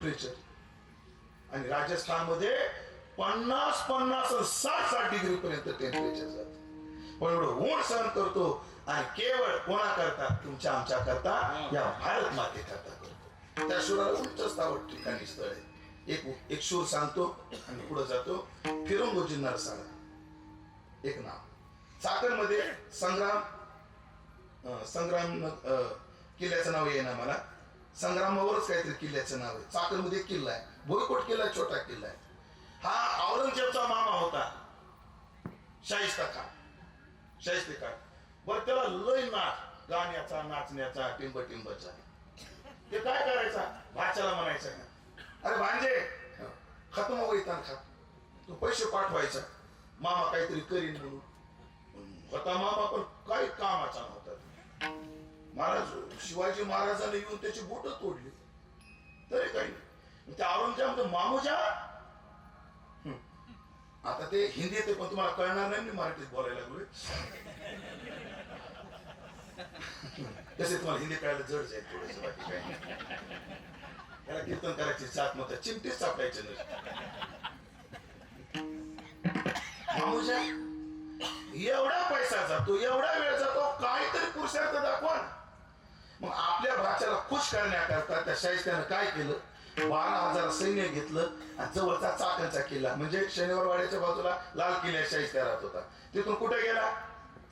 Temperature. आणि राजस्थान मध्ये 50-60 degree पर्यंत टेम्परेचर जात. पण एवढं ऊन सहन करतो आणि केवळ कोणा करता? तुमच्या आमच्या करता, या भारत माते करता करतो. त्या शूराला उंच स्थावर ठिकाणी स्थळ आहे. एक शूर सांगतो आणि पुढे जातो. फिरंगोजी नरसाळा एक नाव. चाकण मध्ये संग्राम किल्ल्याचं नाव आहे ना मला. संग्रामावरच काहीतरी किल्ल्याचं नाव आहे. चाकण मध्ये किल्ला आहे. भोईकोट किल्ला छोटा किल्ला आहे. हा औरंगजेबचा मामा होता, शाहिस्ता खान. बरं त्याला लय नाच, गाण्याचा, नाचण्याचा, टिंबचा. ते काय करायचा? भाच्याला म्हणायचं, अरे भांजे खतम होईतान खा, तू पैसे पाठवायचा, मामा काहीतरी करीन म्हणून. होता मामा पण काही कामाचा नव्हता. महाराज शिवाजी महाराजांनी येऊन त्याची बोट तोडली तरी काही नाही. त्या औरंगजेब मामूजा. आता ते हिंदी येते पण तुम्हाला कळणार नाही, मी मराठीत बोलायला लागलोय. तसे तुम्हाला हिंदी कळायला जड जाईल थोडस, बाकी काही त्याला कीर्तन करायची जात नव्हतं, चिमटीच सापडायचे मामूजा. एवढा पैसा जातो, एवढा वेळ जातो, काहीतरी पुरुषार्थ दाखवा. मग आपल्या भाच्याला खुश करण्याकरता त्या शाहिस्त्यानं काय केलं? 12,000 सैन्य घेतलं आणि जवळचा चाकणचा किल्ला, म्हणजे शनिवारवाड्याच्या बाजूला लाल किल्ला शाहिस्त्या राहत होता, तिथून कुठे गेला?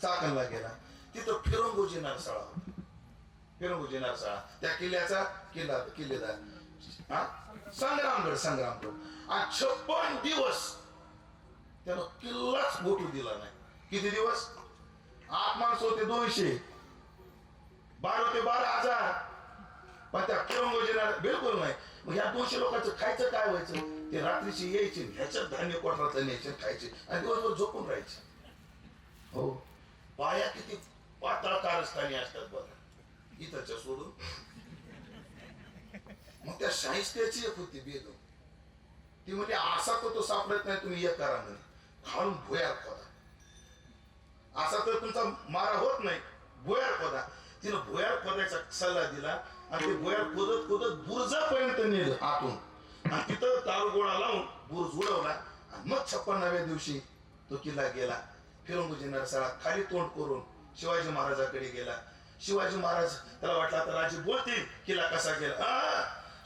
चाकणला गेला. तिथं फिरंगोजी नरसाळा होता. फिरंगोजी नरसाळा त्या किल्ल्याचा किल्लेदार संग्रामगड. आणि 56 दिवस त्यानं किल्लाच गोठू दिला नाही. किती दिवस? 8 माणसं होते, 200, 12 ते 12,000. पण त्या फिरंगोजीला बिलकुल नाही. मग ह्या 200 लोकांचं खायचं काय व्हायचं? ते रात्रीची यायचे, ह्याच्यात धान्य कोठारातलं न्यायचे, खायचे आणि दिवसभर झोपून राहायचे. हो, पाया किती पातळ कारस्थानी असतात बघा, इथंच्या सोडून. मग त्या शाहिस्त्याची एक होती बेगम, ती म्हणजे असा तो सापडत नाही, तुम्ही एक करा म्हणे, खाऊन भुयार खोदा. असा तर तुमचा मारा होत नाही, भुयार खोदा. तिनं भुयार खोदायचा सल्ला दिला आणि ते भुयार खोदत बुर्जापर्यंत नेलं आतून, आणि तिथं दारुगोळा लावून बुर्ज उडवला. आणि मग 56व्या दिवशी तो किल्ला गेला. फिरंगोजी नरसाळा खाली तोंड करून शिवाजी महाराजाकडे गेला. शिवाजी महाराज त्याला वाटलं आता राजे बोलतील किल्ला कसा गेला.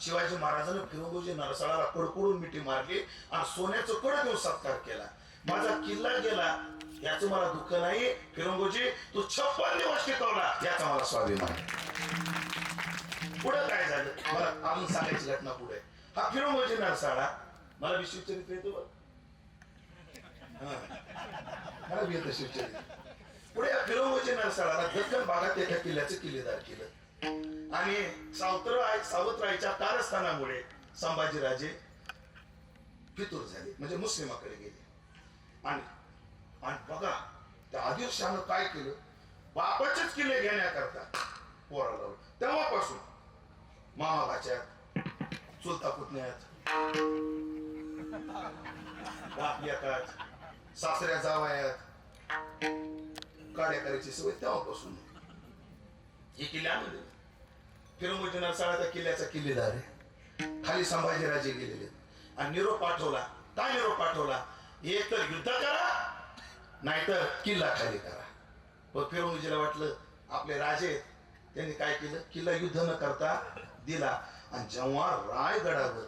शिवाजी महाराजांनी फिरंगोजी नरसाळाला कडकडून मिठी मारली आणि सोन्याचं कड देऊन सत्कार केला. माझा किल्ला गेला याचं मला दुःख नाही, फिरंगोजी तू 56 दिवस टिकवला याचा मला स्वाभिमान. पुढे काय झालं मला अजून सांगायची घटना पुढे. हा फिरंगोजी नरसाळा मला विश्वचरित्र येतो बघ, मला भी येतं शिवचरित्र. पुढे या फिरंगोजी नरसाळाला दक्कन भागात एका किल्ल्याचं किल्लेदार केलं. आणि सावतरायच्या कारस्थानामुळे संभाजीराजे फितूर झाले, म्हणजे मुस्लिमाकडे गेले. आणि बघा त्या आदिलशहानं काय केलं? बापाचेच किल्ले घेण्याकरता पोरा लावलं. तेव्हापासून मामा भाच्यात, चुलता पुतण्यात, बाप लेकात, सासऱ्या जावयात काड्या करायची सवय तेव्हापासून. हे किल्ले आणून दिले. फिरंगोजी नरसाळा त्या किल्ल्याचा किल्लेदार आहे. खाली संभाजीराजे गेलेले आणि निरोप पाठवला. काय निरोप पाठवला? एक तर युद्ध करा, नाहीतर किल्ला खाली करा. पण फिरंगोजीला वाटलं आपले राजे, त्यांनी काय केलं? किल्ला युद्ध न करता दिला. आणि जेव्हा रायगडावर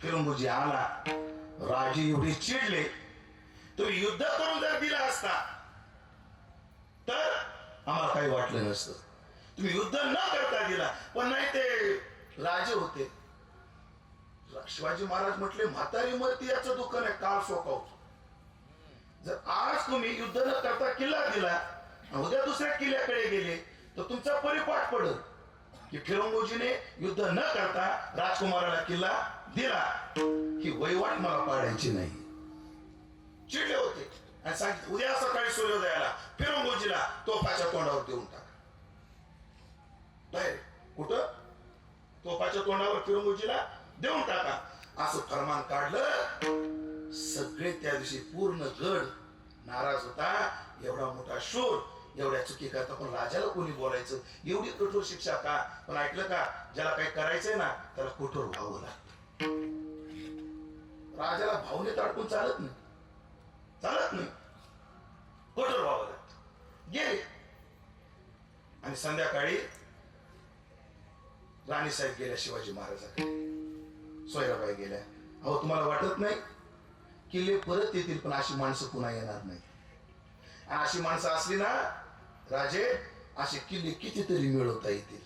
फिरंगोजी आला, राजे एवढे चिडले, तुम्ही युद्ध करून जर दिला असता तर आम्हाला काही वाटलं नसतं. तुम्ही युद्ध न करता दिला. पण नाही, ते राजे होते. शिवाजी महाराज म्हटले म्हातारी मरती याचं दुःख नाही, काळ सोकावतो. जर आज तुम्ही युद्ध न करता किल्ला दिला, उद्या दुसऱ्या किल्ल्याकडे गेले तर तुमचा परिपाठ पडल की फिरंगोजीने युद्ध न करता राजकुमाराला किल्ला दिला. ही वहिवाट मला पाडायची नाही. चिडले होते आणि सांगितलं उद्या सकाळी सूर्योदयाला फिरंगोजीला तोफाच्या तोंडावर देऊन टाका. कुठं? तोफाच्या तोंडावर फिरंगोजीला देऊन टाका असं फरमान काढलं. सगळे त्या दिवशी पूर्ण गड नाराज होता. एवढा मोठा शूर एवढ्या चुकी करता, पण राजाला कोणी बोलायचं? एवढी कठोर शिक्षा का? पण ऐकलं का? ज्याला काही करायचंय ना त्याला कठोर व्हावं लागतं. भावनेत अडकून चालत नाही, चालत नाही, कठोर व्हावं लागतं. गेले आणि संध्याकाळी राणीसाहेब गेल्या शिवाजी महाराजांकडे, सोयराबाई गेल्या. अहो तुम्हाला वाटत नाही किल्ले परत येतील, पण अशी माणसं पुन्हा येणार नाही. आणि अशी माणसं असली ना राजे, असे किल्ले कितीतरी मिळवता येतील.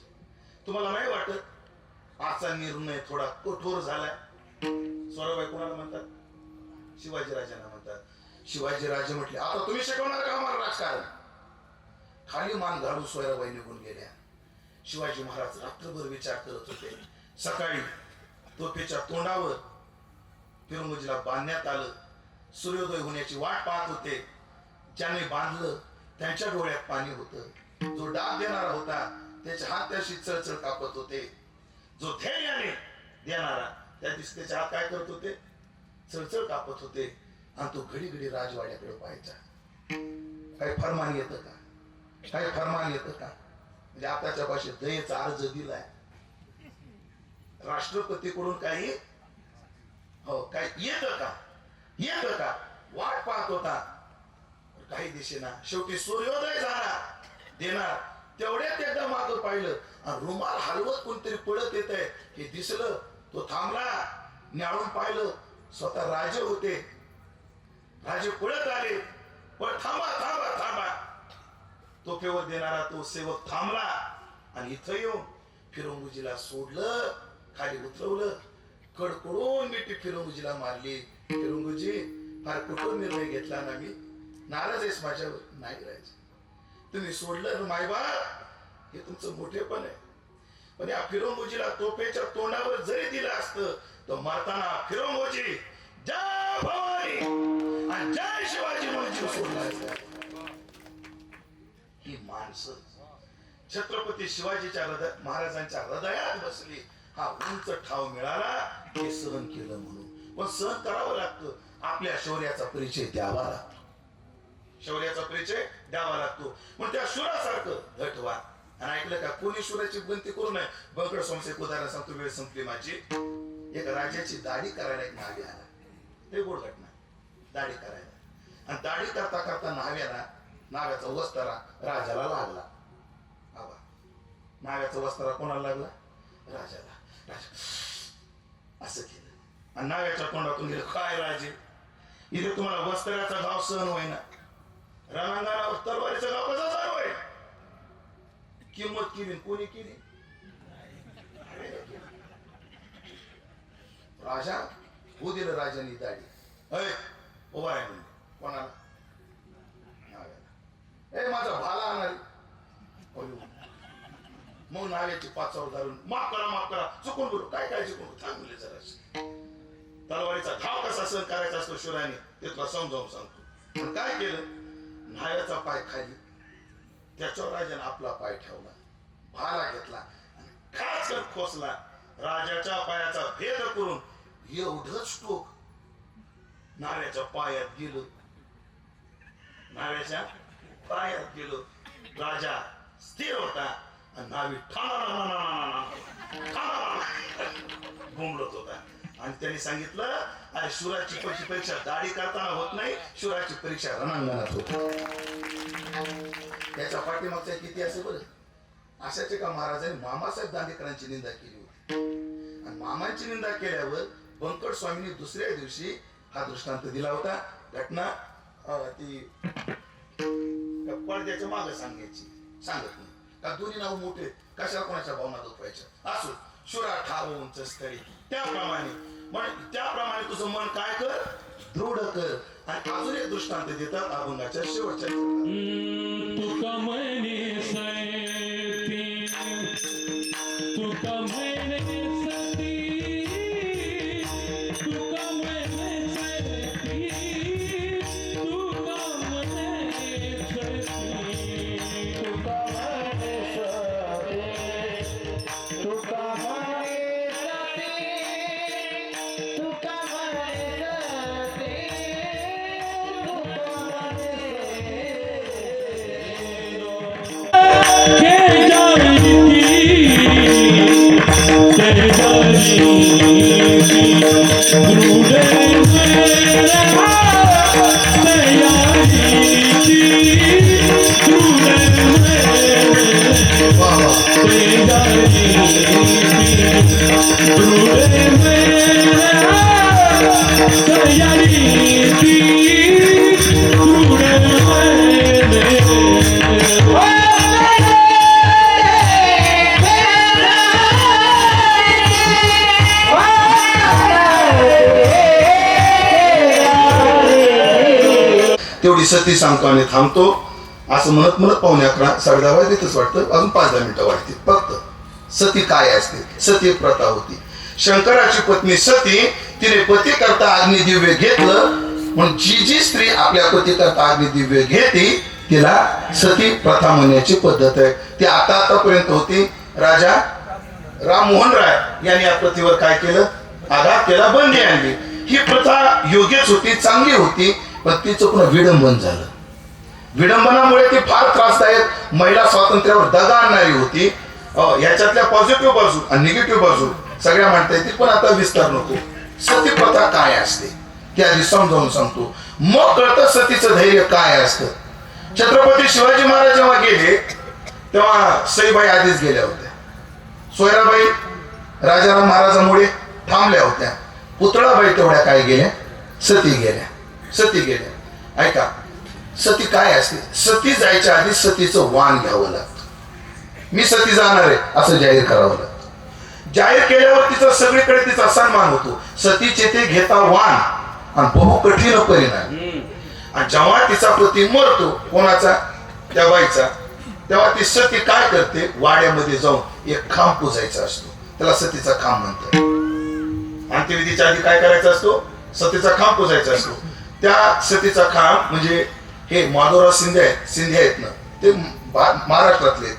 तुम्हाला नाही वाटत आजचा निर्णय थोडा कठोर झालाय? सोयराबाई कोणाला म्हणतात? शिवाजीराजांना म्हणतात. शिवाजीराजे म्हटले आता तुम्ही शिकवणार का आम्हाला राजकारण? खाली मान घालून सोयराबाई निघून गेल्या. शिवाजी महाराज रात्रभर विचार करत होते. सकाळी तोफेच्या तोंडावर फिरंगोजीला बांधण्यात आलं. सूर्योदय होण्याची वाट पाहत होते. ज्याने बांधलं त्यांच्या डोळ्यात पाणी होतं. जो डाग देणारा होता त्याचे हात त्याशी चळचळ कापत होते. जो धैर्याने देणारा त्या दिवशी त्याचे हात काय करत होते? चळचळ कापत होते. आणि तो घडी घडी राजवाड्याकडे पाहायचा. काही फरमान येतं का? काही फरमान येतं का? म्हणजे आताच्या भाषेत दयेचा अर्ज दिलाय राष्ट्रपतीकडून. काही हो काही येतं का? येतं का? वाट पाहत होता, काही दिसेना. शेवटी सूर्योदय झाला. देणार तेवढ्यात एकदा मागं पाहिलं आणि रुमाल हलवत कोणतरी पळत येत आहे हे दिसलं. तो थांबला, न्याळून पाहिलं, स्वतः राजे होते. राजे पळत आले, पण थांबा थांबा थांबा. तोफेवर देणारा तो सेवक थांबला आणि इथं येऊन फिरंगोजीला सोडलं, खाली उतरवलं. कडकडून मिठी फिरंगोजीला मारली. फिरंगोजी फार कठोर निर्णय घेतला ना, मी नाराज आहेस माझ्यावर? नाही राहायचं. तुम्ही सोडलं ना मायबाप, हे तुमचं मोठेपण आहे. पण या फिरंगोजीला तोफेच्या तोंडावर जरी दिलं असतं तर मारताना फिरंगोजी जय भवानी आणि जय शिवाजी म्हणून जीव सोडला. ही माणसं छत्रपती शिवाजीच्या महाराजांच्या हृदयात बसली. हा उंच ठाव मिळाला हे सहन केलं म्हणून. पण सहन करावं लागतं. आपल्या शौर्याचा परिचय द्यावा लागतो. शौर्याचा परिचय द्यावा लागतो. पण त्या शूरासारखं धट व्हा. आणि ऐकलं का? कोणी शूराची गणती करू नये. बंकड संस्थेत उदाहरण सांगतो, वेळ संपली माझी. एक राजाची दाढी करायला एक न्हावी आला. ते गोड घटना. दाढी करायला आणि दाढी करता करता न्हाव्याचा वस्तारा राजाला लागला. आबा न्हाव्याचा वस्तारा कोणाला लागला? राजाला. राजा असं केलं आणि न्हाव्याच्या तोंडातून गेलं, काय राजे, इथे तुम्हाला वस्त्राचा गाव सहन होईना, रणांगणावर तलवारीचा गाव कसा सहन होईल? किंमत केली. कोणी केली? राजा हो दिलं राजांनी दाढी. अय उभा आहे म्हणजे कोणाला? ए माझा भाला आणणार. मग नाव्याची पाचावर धरून माफ करा माफ करा, चुकून बोलू, काय काय चुकून थांबले जरा. तलवारीचा घाव कसा सहन करायचा असतो शिवराने ते तुला समजावून सांगतो. पण काय केलं? न्हाव्याचा पाय खाली, त्याच्यावर राजाने आपला पाय ठेवला, भाला घेतला आणि खास खोसला. राजाच्या पायाचा भेद करून एवढंच टोक न्हाव्याच्या पायात गेलं. न्हाव्याच्या पायात गेलो. राजा स्थिर होता आणि न्हावी घुमलत होता. आणि त्यांनी सांगितलं, अरे शूराची परीक्षा दाढी करताना होत नाही, शूराची परीक्षा रणांगणात होती. त्याच्या पाठीमागचा किती असे बरं. अशाचे का महाराजांनी मामासाहेब दांडेकरांची निंदा केली होती. आणि मामांची निंदा केल्यावर बंकट स्वामींनी दुसऱ्या दिवशी हा दृष्टांत दिला होता. घटना ती पडद्याच्या मागे सांगायची, सांगत नाही का दोन्ही नाव मोठे, कशा कोणाच्या भावना दुखवायच्या. असो शुरा ठाव उंच स्थळी, त्याप्रमाणे तुझं मन काय कर, दृढ कर. आणि अजून एक दृष्टांत देतात अभंगाच्या शेवटच्या. तुका म्हणे सती, तुका म्हणे सती, तुका म्हणे सती, तुका म्हणे सती, तुका म्हणे सती, तुका म्हणे सती, तुका म्हणे सती. तेवढी सती सांगतो आणि थांबतो. असं म्हणत म्हणत 11:45 10:30 वाजतेच वाटतं. अजून 5-10 मिनिटं वाटते फक्त. सती काय असते? सती एक प्रथा होती. शंकराची पत्नी सती, तिने पती करता अग्निदिव्य घेतलं म्हणून जी स्त्री आपल्या पती करता अग्निदिव्य घेते तिला सती प्रथा म्हणण्याची पद्धत आहे. ती आतापर्यंत होती. राजा राममोहन राय यांनी या प्रथेवर काय केलं? आघात केला, बंदी आणली. ही प्रथा योग्यच होती, चांगली होती, पण तिचं पुन्हा विडंबन झालं. विडंबनामुळे ती फार त्रासदायक, महिला स्वातंत्र्यावर दगा आणणारी होती. ह्याच्यातल्या पॉझिटिव्ह बाजू आणि निगेटिव्ह बाजू सगळ्या म्हणता येतील, पण आता विस्तार नको. सती प्रथा काय असते ते आधी समजावून सांगतो, मग कळतं सतीचं धैर्य काय असतं. छत्रपती शिवाजी महाराज जेव्हा गेले तेव्हा सईबाई आधीच गेल्या होत्या. सोयराबाई राजाराम महाराजांमुळे थांबल्या होत्या. पुतळाबाई तेवढ्या काय गेल्या? सती गेल्या. सती गेल्या. ऐका, सती काय असते? सती जायच्या आधी सतीचं वाण घ्यावं लागतं. मी सती जाणार आहे असं जाहीर करावं लागतं. जाहीर केल्यावर तिचा सगळीकडे तिचा सन्मान होतो. सतीचे ते घेता वाण आणि बहु कठीण परिणाम. आणि जेव्हा तिचा पती मरतो, कोणाचा? त्या बाईचा, तेव्हा ती सती काय करते? वाड्यामध्ये जाऊन एक खांब पुजायचा असतो. त्याला सतीचा खांब म्हणतात. अंत्यविधीच्या आधी काय करायचा असतो? सतीचा खांब पुजायचा असतो. त्या सतीचा खांब म्हणजे हे माधवराव शिंदे आहेत ना, ते महाराष्ट्रातले आहेत.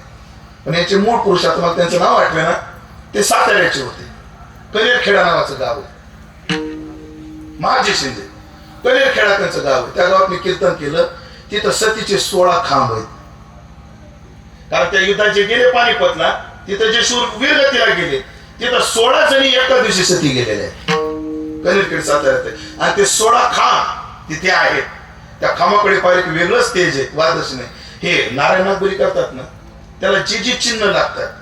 पण याचे मूळ पुरुष, आता मला त्यांचं नाव आठवे ना, ते साताऱ्याचे होते. कनेरखेडा नावाचं गाव आहे. महाजी शिंदे, कनेरखेडा त्यांचं गाव आहे. त्या गावात मी कीर्तन केलं. तिथं सतीचे 16 खांब आहेत. कारण त्या युद्धाचे गेले पानिपतला, तिथं जे शूर वीरगतीला गेले तिथं 16 जणी एका दिवशी सती गेलेल्या आहेत. कनेरखेड साताऱ्यात आहे. आणि ते 16 खांब तिथे आहेत. त्या खांबाकडे पाहिजे की वेगळंच तेज आहे, वादच नाही. हे नारायणागबरी करतात ना, त्याला जी चिन्ह लागतात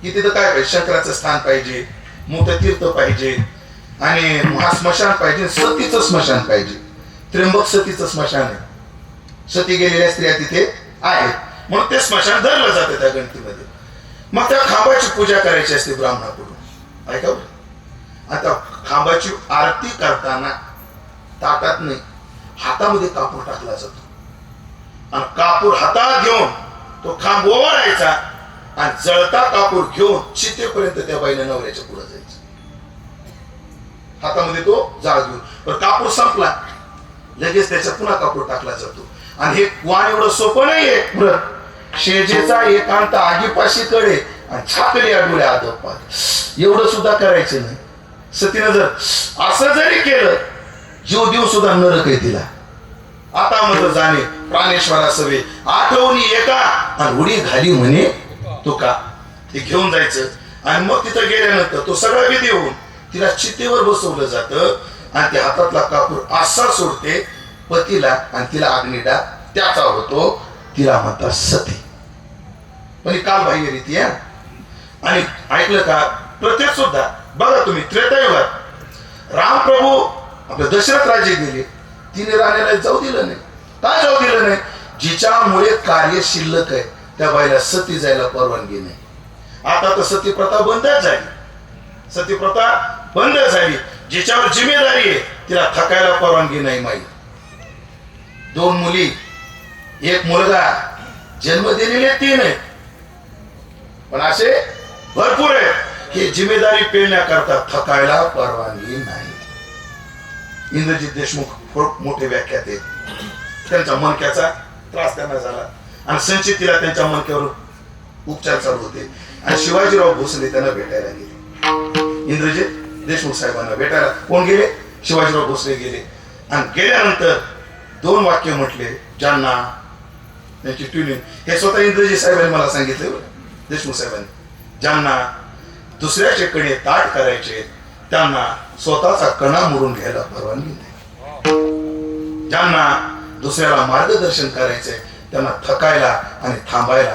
की तिथं काय पाहिजे? शंकराचं स्थान पाहिजे, मोठं तीर्थ पाहिजे, आणि महास्मशान पाहिजे, सतीचं स्मशान पाहिजे. त्र्यंबक सतीचं स्मशान आहे. सती गेलेल्या स्त्रिया तिथे आहेत म्हणून ते स्मशान धरलं जातं त्या गणतीमध्ये. मग त्या खांबाची पूजा करायची असते ब्राह्मणाकडून. ऐका, आता खांबाची आरती करताना ताटात नाही, हातामध्ये कापूर टाकला जातो. आणि कापूर हातात घेऊन तो खांब ओवाळायचा आणि जळता कापूर घेऊन चितेपर्यंत त्या बाईने नवऱ्याच्या पुढे जायचं. हातामध्ये तो जाळ घेऊन. पण कापूर संपला लगेच त्याच्या पुन्हा कापूर टाकला जातो. आणि हे वाण एवढं सोपं नाहीये. शेजेचा एकांत आगीपाशी कडे आणि छाकली अडुल्या आदोपात, एवढं सुद्धा करायचं नाही. सतीनं जर असं जरी केलं, जीव देव सुद्धा नरक आहे तिला. आता मग जाणे प्राणेश्वरा सवे आठवणी एका आणि उडी घाली म्हणे तुका. ते घेऊन जायचं आणि मग तिथं गेल्यानंतर तो सगळा विधी होऊन तिला चितेवर बसवलं जातं. आणि त्या हातातला कापूर असा सोडते पतीला आणि तिला अग्निडा त्याचा होतो. तिला म्हणतात सती. पण ही कालबाह्य रीती आहे. आणि ऐकलं का? प्रत्येक सुद्धा बघा तुम्ही, त्रेतायुगात रामप्रभू आपले दशरथ राजे गेले, तिने राण्याला जाऊ दिलं नाही. काय जाऊ दिलं नाही? जिच्यामुळे कार्य शिल्लक आहे त्या बाईला सती जायला परवानगी नाही. आता तर सती प्रथा बंदच झाली. सती प्रथा बंद झाली. जिच्यावर जिम्मेदारी आहे तिला थकायला परवानगी नाही. माई 2 मुली, 1 मुलगा, जन्म दिलेले 3 आहेत. पण असे भरपूर आहेत की जिम्मेदारी पेलण्याकरता थकायला परवानगी नाही. इंद्रजित देशमुख खूप मोठे व्याख्यात आहेत. त्यांचा मणक्याचा त्रास त्यांना झाला आणि संचितीला त्यांच्या मणक्यावर उपचार चालू होते. आणि शिवाजीराव भोसले त्यांना भेटायला गेले. इंद्रजित देशमुख साहेबांना भेटायला कोण गेले? शिवाजीराव भोसले गेले. आणि गेल्यानंतर 2 वाक्य म्हटले, ज्यांना त्यांची ट्युनिंग, हे स्वतः इंद्रजित साहेबांनी मला सांगितले. देशमुख साहेबांनी, ज्यांना दुसऱ्याचे कणे ताट करायचे त्यांना स्वतःचा कणा मोडून घ्यायला परवानगी नाही. ज्यांना दुसऱ्याला मार्गदर्शन करायचंय त्यांना थकायला आणि थांबायला